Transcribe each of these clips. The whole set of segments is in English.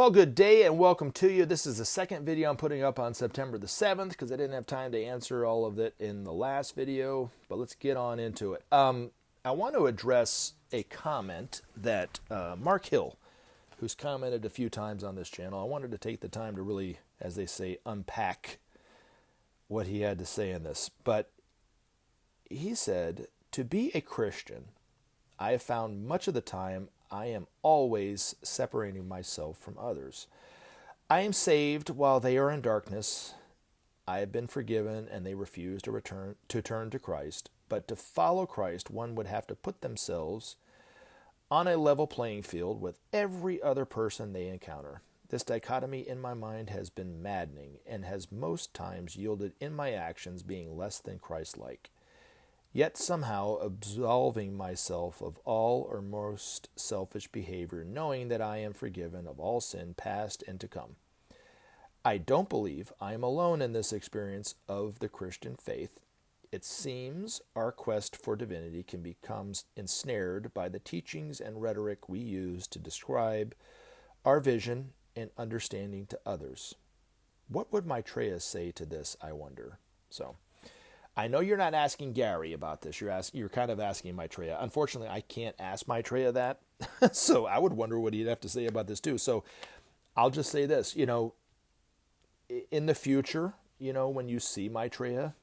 Well, good day and welcome to you. This is the second video I'm putting up on September the 7th because I didn't have time to answer all of it in the last video, but let's get on into it. I want to address a comment that Mark Hill, who's commented a few times on this channel, I wanted to take the time to really, as they say, unpack what he had to say in this. But he said, to be a Christian, I have found much of the time I am always separating myself from others. I am saved while they are in darkness. I have been forgiven and they refuse to turn to Christ. But to follow Christ, one would have to put themselves on a level playing field with every other person they encounter. This dichotomy in my mind has been maddening and has most times yielded in my actions being less than Christ-like. Yet somehow absolving myself of all or most selfish behavior, knowing that I am forgiven of all sin past and to come. I don't believe I am alone in this experience of the Christian faith. It seems our quest for divinity can become ensnared by the teachings and rhetoric we use to describe our vision and understanding to others. What would Maitreya say to this, I wonder? So, I know you're not asking Gary about this. You're kind of asking Maitreya. Unfortunately, I can't ask Maitreya that. So I would wonder what he'd have to say about this too. So I'll just say this, in the future, when you see Maitreya,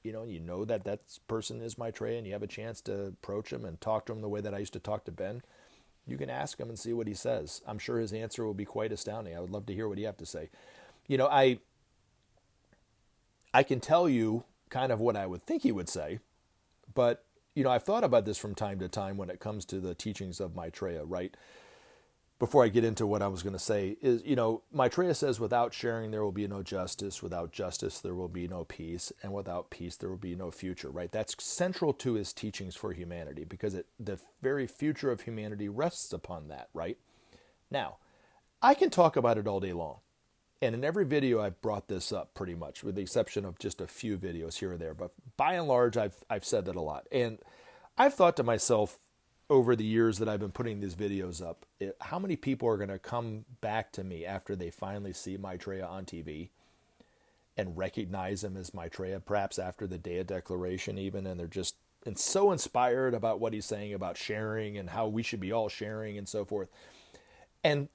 you know that person is Maitreya and you have a chance to approach him and talk to him the way that I used to talk to Ben. You can ask him and see what he says. I'm sure his answer will be quite astounding. I would love to hear what he have to say. I can tell you kind of what I would think he would say, but I've thought about this from time to time when it comes to the teachings of Maitreya, right? Before I get into what I was going to say is, Maitreya says, without sharing there will be no justice, without justice there will be no peace, and without peace there will be no future, right? That's central to his teachings for humanity because the very future of humanity rests upon that, right? Now, I can talk about it all day long. And in every video, I've brought this up pretty much, with the exception of just a few videos here or there. But by and large, I've said that a lot. And I've thought to myself over the years that I've been putting these videos up, how many people are going to come back to me after they finally see Maitreya on TV and recognize him as Maitreya, perhaps after the Day of Declaration even, and they're just so inspired about what he's saying about sharing and how we should be all sharing and so forth. And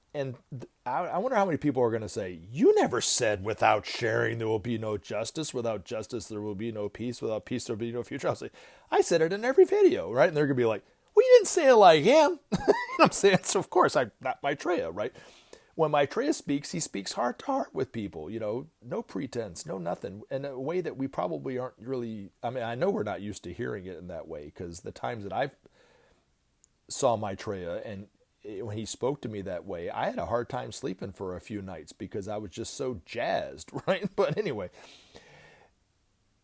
I wonder how many people are going to say, you never said without sharing there will be no justice, without justice there will be no peace, without peace there will be no future. I'll say, I said it in every video, right? And they're going to be like, well, you didn't say it like him. You know what I'm saying? So of course, I'm not Maitreya, right? When Maitreya speaks, he speaks heart to heart with people, no pretense, no nothing, in a way that we probably aren't really, I know we're not used to hearing it in that way, because the times that I've saw Maitreya and when he spoke to me that way, I had a hard time sleeping for a few nights because I was just so jazzed, right? But anyway,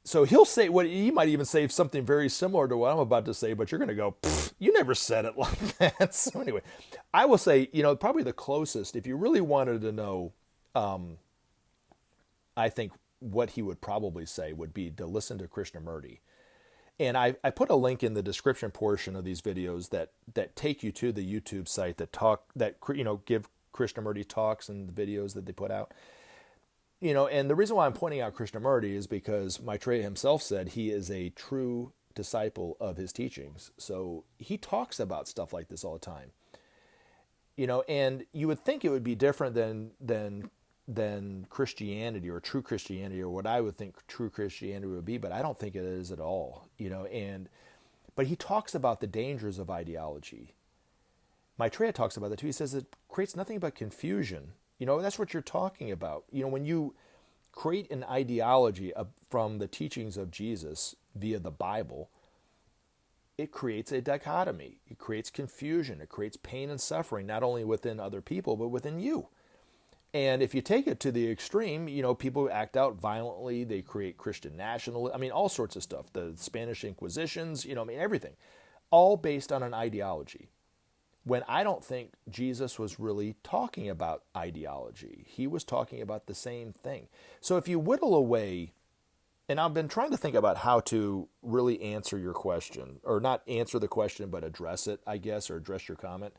so he'll say he might even say something very similar to what I'm about to say, but you're going to go, you never said it like that. So anyway, I will say, probably the closest, if you really wanted to know, I think what he would probably say would be to listen to Krishnamurti. And I put a link in the description portion of these videos that take you to the YouTube site that give Krishnamurti talks and the videos that they put out. And the reason why I'm pointing out Krishnamurti is because Maitreya himself said he is a true disciple of his teachings. So he talks about stuff like this all the time. And you would think it would be different than Christianity or true Christianity, or what I would think true Christianity would be, but I don't think it is at all, but he talks about the dangers of ideology. Maitreya talks about that too. He says it creates nothing but confusion. That's what you're talking about. When you create an ideology from the teachings of Jesus via the Bible, it creates a dichotomy. It creates confusion. It creates pain and suffering, not only within other people, but within you. And if you take it to the extreme, people act out violently. They create Christian nationalism. All sorts of stuff. The Spanish Inquisitions, everything. All based on an ideology. When I don't think Jesus was really talking about ideology. He was talking about the same thing. So if you whittle away, and I've been trying to think about how to really answer your question, or not answer the question, but address it, I guess, or address your comment.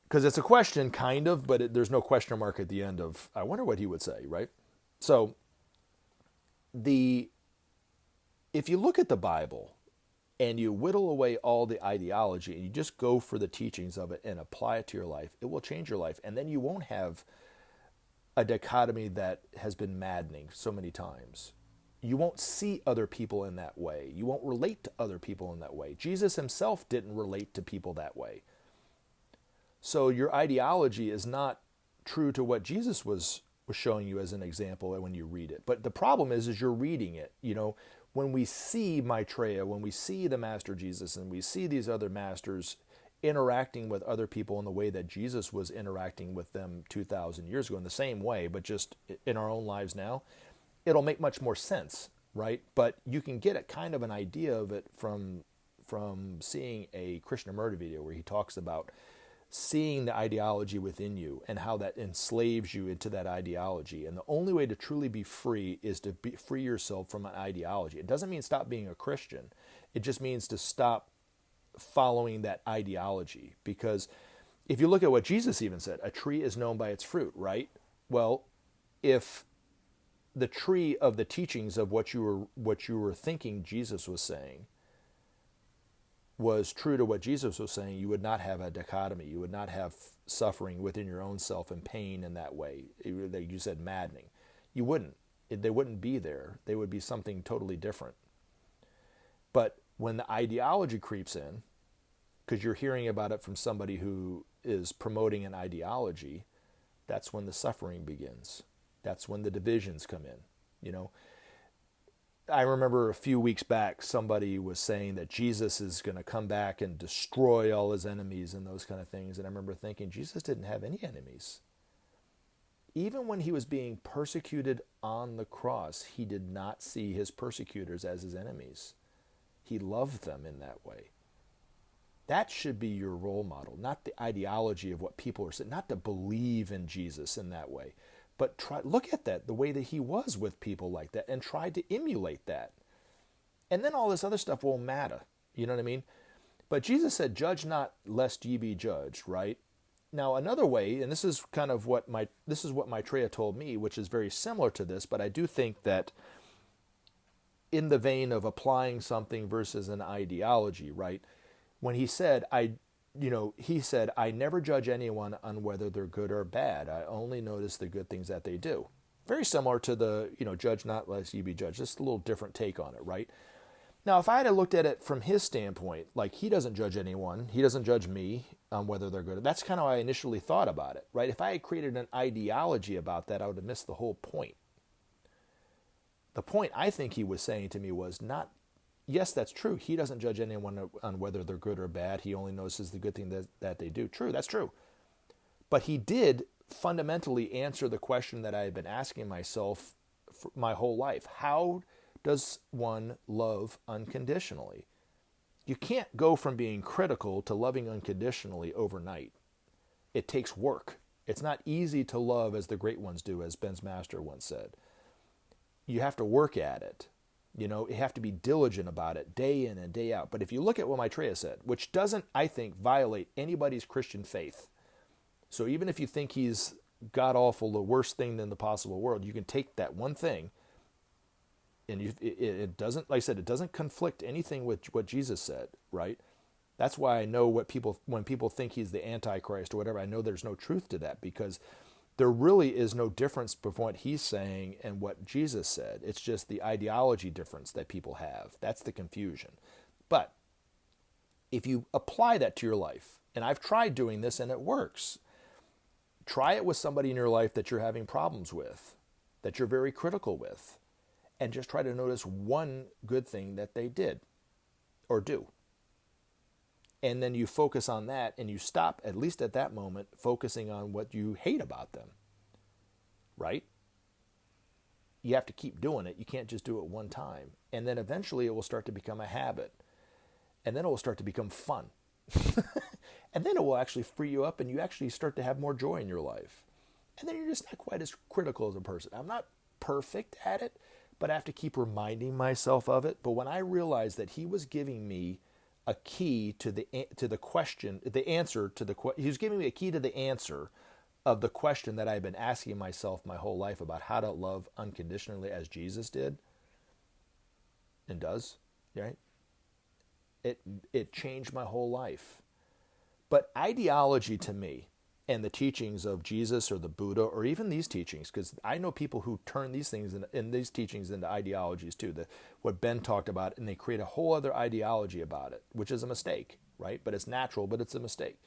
Because it's a question, kind of, but there's no question mark at the end of, I wonder what he would say, right? So if you look at the Bible and you whittle away all the ideology and you just go for the teachings of it and apply it to your life, it will change your life. And then you won't have a dichotomy that has been maddening so many times. You won't see other people in that way. You won't relate to other people in that way. Jesus himself didn't relate to people that way. So your ideology is not true to what Jesus was showing you as an example when you read it. But the problem is you're reading it. When we see Maitreya, when we see the Master Jesus, and we see these other masters interacting with other people in the way that Jesus was interacting with them 2,000 years ago, in the same way, but just in our own lives now, it'll make much more sense, right? But you can get a kind of an idea of it from seeing a Krishnamurti video where he talks about seeing the ideology within you and how that enslaves you into that ideology. And the only way to truly be free is to free yourself from an ideology. It doesn't mean stop being a Christian. It just means to stop following that ideology. Because if you look at what Jesus even said, a tree is known by its fruit, right? Well, if the tree of the teachings of what you were thinking Jesus was saying was true to what Jesus was saying, you would not have a dichotomy. You would not have suffering within your own self and pain in that way. Like you said, maddening. You wouldn't. They wouldn't be there. They would be something totally different. But when the ideology creeps in, because you're hearing about it from somebody who is promoting an ideology, that's when the suffering begins. That's when the divisions come in. I remember a few weeks back, somebody was saying that Jesus is going to come back and destroy all his enemies and those kind of things. And I remember thinking, Jesus didn't have any enemies. Even when he was being persecuted on the cross, he did not see his persecutors as his enemies. He loved them in that way. That should be your role model, not the ideology of what people are saying, not to believe in Jesus in that way. But look at that, the way that he was with people like that, and try to emulate that. And then all this other stuff won't matter. You know what I mean? But Jesus said, judge not lest ye be judged, right? Now, another way, and this is kind of what Maitreya told me, which is very similar to this, but I do think that in the vein of applying something versus an ideology, right? When he said, I never judge anyone on whether they're good or bad. I only notice the good things that they do. Very similar to the, judge not lest ye be judged. Just a little different take on it, right? Now, if I had looked at it from his standpoint, like he doesn't judge anyone, he doesn't judge me on whether they're good. That's kind of how I initially thought about it, right? If I had created an ideology about that, I would have missed the whole point. The point I think he was saying to me was not, yes, that's true. He doesn't judge anyone on whether they're good or bad. He only notices the good thing that they do. True, that's true. But he did fundamentally answer the question that I had been asking myself for my whole life. How does one love unconditionally? You can't go from being critical to loving unconditionally overnight. It takes work. It's not easy to love as the great ones do, as Ben's master once said. You have to work at it. You have to be diligent about it day in and day out. But if you look at what Maitreya said, which doesn't, I think, violate anybody's Christian faith. So even if you think he's god-awful, the worst thing in the possible world, you can take that one thing, and it doesn't, like I said, it doesn't conflict anything with what Jesus said, right? That's why I know when people think he's the Antichrist or whatever, I know there's no truth to that, because there really is no difference between what he's saying and what Jesus said. It's just the ideology difference that people have. That's the confusion. But if you apply that to your life, and I've tried doing this and it works, try it with somebody in your life that you're having problems with, that you're very critical with, and just try to notice one good thing that they did or do. And then you focus on that, and you stop, at least at that moment, focusing on what you hate about them, right? You have to keep doing it. You can't just do it one time. And then eventually it will start to become a habit. And then it will start to become fun. And then it will actually free you up, and you actually start to have more joy in your life. And then you're just not quite as critical as a person. I'm not perfect at it, but I have to keep reminding myself of it. But when I realized that he was giving me a key to the question, the answer to the question. He was giving me a key to the answer of the question that I've been asking myself my whole life about how to love unconditionally as Jesus did and does, right? It changed my whole life. But ideology to me, and the teachings of Jesus or the Buddha or even these teachings, because I know people who turn these things in these teachings into ideologies too, what Ben talked about, and they create a whole other ideology about it, which is a mistake, right? But it's natural, but it's a mistake.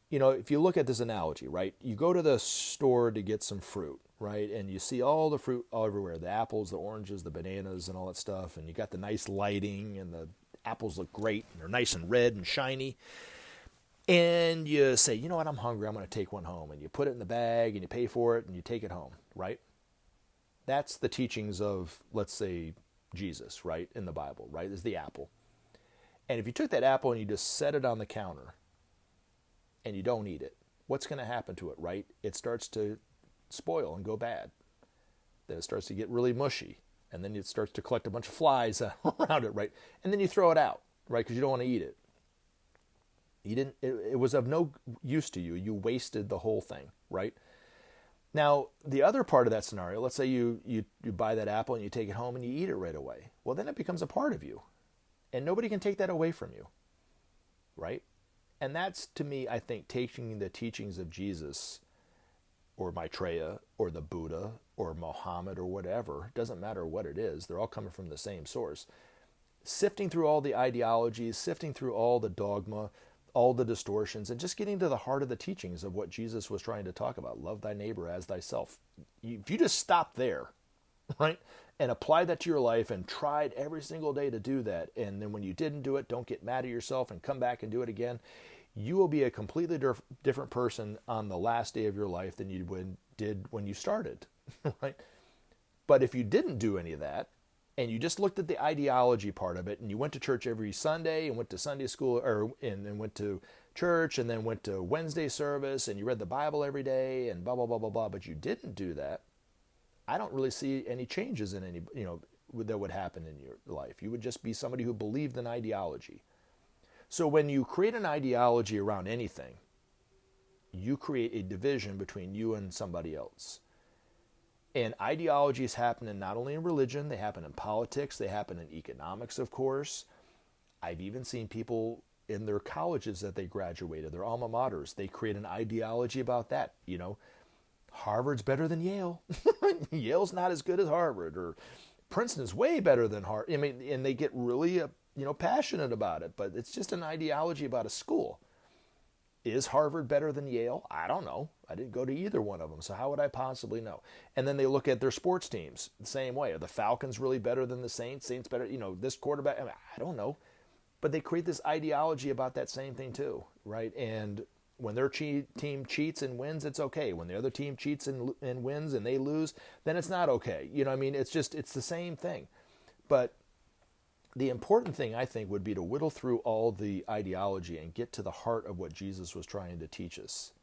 You know, if you look at this analogy, right, you go to the store to get some fruit, right, and you see all the fruit all everywhere, the apples, the oranges, the bananas, and all that stuff, and you got the nice lighting, and the apples look great, and they're nice and red and shiny. And you say, you know what, I'm hungry, I'm going to take one home. And you put it in the bag, and you pay for it, and you take it home, right? That's the teachings of, let's say, Jesus, right, in the Bible, right, is the apple. And if you took that apple and you just set it on the counter and you don't eat it, what's going to happen to it, right? It starts to spoil and go bad. Then it starts to get really mushy. And then it starts to collect a bunch of flies around it, right? And then you throw it out, right, because you don't want to eat it. It was of no use to you. You wasted the whole thing, right? Now, the other part of that scenario, let's say you buy that apple and you take it home and you eat it right away. Well, then it becomes a part of you. And nobody can take that away from you, right? And that's, to me, I think, taking the teachings of Jesus or Maitreya or the Buddha or Muhammad or whatever, it doesn't matter what it is, they're all coming from the same source. Sifting through all the ideologies, sifting through all the dogma, all the distortions, and just getting to the heart of the teachings of what Jesus was trying to talk about. Love thy neighbor as thyself. If you just stop there, right, and apply that to your life and tried every single day to do that, and then when you didn't do it, don't get mad at yourself and come back and do it again, you will be a completely different person on the last day of your life than you did when you started, right? But if you didn't do any of that, and you just looked at the ideology part of it, and you went to church every Sunday and went to Sunday school, and went to church, and then went to Wednesday service, and you read the Bible every day, and blah, blah, blah, blah, blah, but you didn't do that, I don't really see any changes in any, that would happen in your life. You would just be somebody who believed in ideology. So when you create an ideology around anything, you create a division between you and somebody else. And ideologies happen not only in religion, they happen in politics, they happen in economics, of course. I've even seen people in their colleges that they graduated, their alma maters, they create an ideology about that. Harvard's better than Yale. Yale's not as good as Harvard, or Princeton's way better than Harvard. I mean, and they get really, passionate about it, but it's just an ideology about a school. Is Harvard better than Yale? I don't know. I didn't go to either one of them, so how would I possibly know? And then they look at their sports teams the same way. Are the Falcons really better than the Saints? Saints better, this quarterback? I don't know. But they create this ideology about that same thing too, right? And when their team cheats and wins, it's okay. When the other team cheats and wins and they lose, then it's not okay. It's the same thing. But the important thing, I think, would be to whittle through all the ideology and get to the heart of what Jesus was trying to teach us,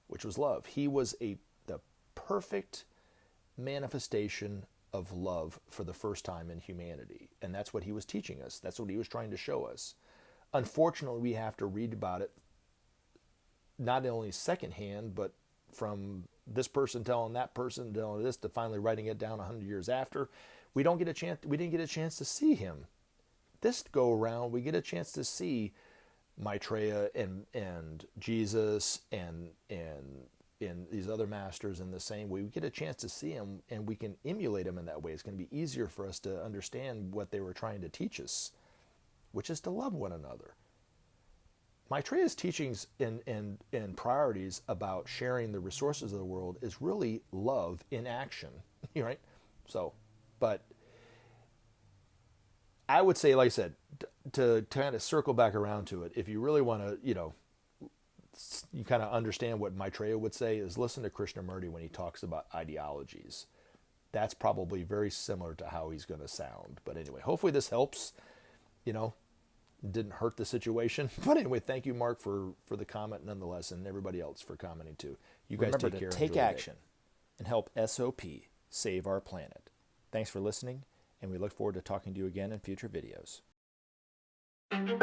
which was love. He was the perfect manifestation of love for the first time in humanity. And that's what he was teaching us. That's what he was trying to show us. Unfortunately, we have to read about it not only secondhand, but from this person telling that person telling this to finally writing it down 100 years after. We didn't get a chance to see him. This go around, we get a chance to see Maitreya and Jesus and these other masters in the same way. We get a chance to see him, and we can emulate him in that way. It's going to be easier for us to understand what they were trying to teach us, which is to love one another. Maitreya's teachings and priorities about sharing the resources of the world is really love in action, right? So, but I would say, like I said, to kind of circle back around to it, if you really want to, you kind of understand what Maitreya would say, is listen to Krishnamurti when he talks about ideologies. That's probably very similar to how he's going to sound. But anyway, hopefully this helps, didn't hurt the situation. But anyway, thank you, Mark, for the comment nonetheless, and everybody else for commenting too. You guys Remember take care. to take action and help SOP save our planet. Thanks for listening, and we look forward to talking to you again in future videos. you.